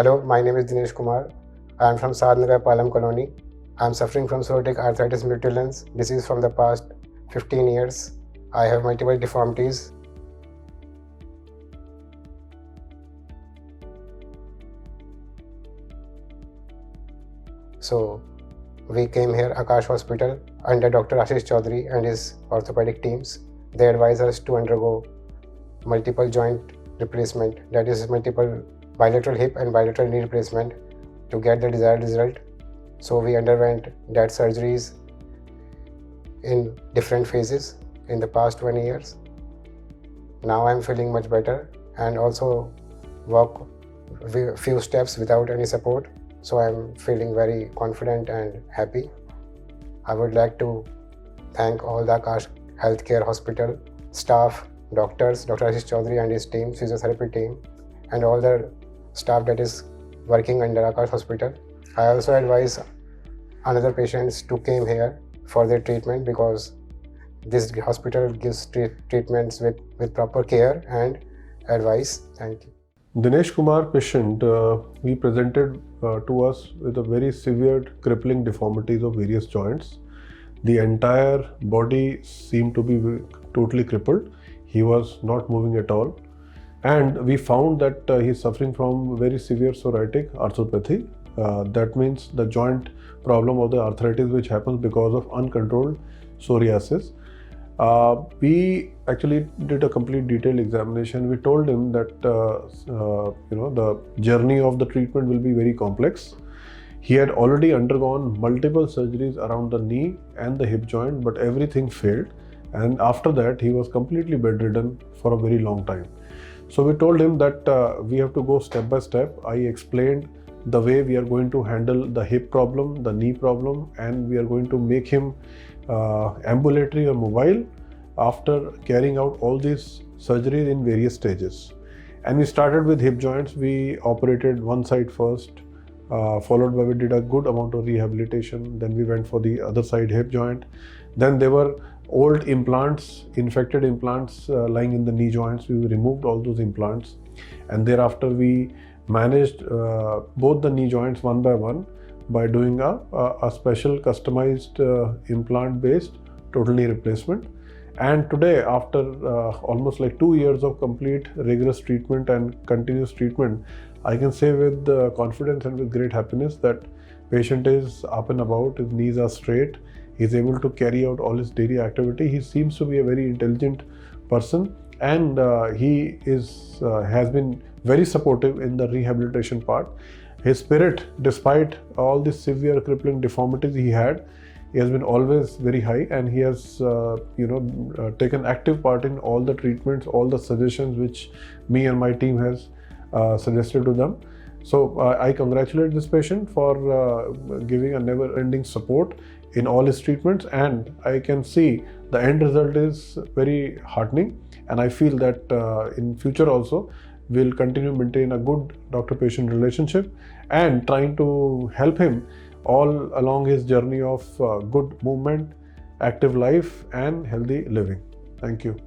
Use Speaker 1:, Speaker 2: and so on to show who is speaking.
Speaker 1: Hello, my name is Dinesh Kumar. I am from Sadnagar Palam Colony. I am suffering from psoriatic arthritis multiplicans disease from the past 15 years. I have multiple deformities. So we came here, Aakash Hospital, under Dr. Aashish Chaudhry and his orthopedic teams. They advise us to undergo multiple joint replacement, that is multiple bilateral hip and bilateral knee replacement to get the desired result. So we underwent that surgeries in different phases in the past 1 year. Now I'm feeling much better and also walk few steps without any support. So I'm feeling very confident and happy. I would like to thank all the Aakash Healthcare Hospital staff, doctors, Dr. Aashish Chaudhry and his team, physiotherapy team, and all the staff that is working under Aakash Hospital. I also advise another patients to come here for their treatment because this hospital gives treatments with proper care and advice. Thank you.
Speaker 2: Dinesh Kumar patient, he presented to us with a very severe crippling deformities of various joints. The entire body seemed to be totally crippled. He was not moving at all. And we found that he is suffering from very severe psoriatic arthropathy. That means the joint problem or the arthritis which happens because of uncontrolled psoriasis. We actually did a complete detailed examination. We told him that the journey of the treatment will be very complex. He had already undergone multiple surgeries around the knee and the hip joint, but everything failed. And after that, he was completely bedridden for a very long time. So we told him that we have to go step by step. I explained the way we are going to handle the hip problem, the knee problem, and we are going to make him ambulatory or mobile after carrying out all these surgeries in various stages. And we started with hip joints. We operated one side first, followed by we did a good amount of rehabilitation. Then we went for the other side hip joint. Then there were old implants, infected implants lying in the knee joints. We removed all those implants, and thereafter we managed both the knee joints one by one by doing a special customized implant based total knee replacement. And today, after almost like 2 years of complete rigorous treatment and continuous treatment, I can say with confidence and with great happiness that patient is up and about, his knees are straight, he's able to carry out all his daily activity. He seems to be a very intelligent person, and he has been very supportive in the rehabilitation part. His spirit, despite all the severe crippling deformities he had, he has been always very high, and he has taken active part in all the treatments, all the suggestions which me and my team has suggested to them. So I congratulate this patient for giving a never-ending support in all his treatments, and I can see the end result is very heartening, and I feel that in future also we'll continue to maintain a good doctor-patient relationship and trying to help him all along his journey of good movement, active life and healthy living. Thank you.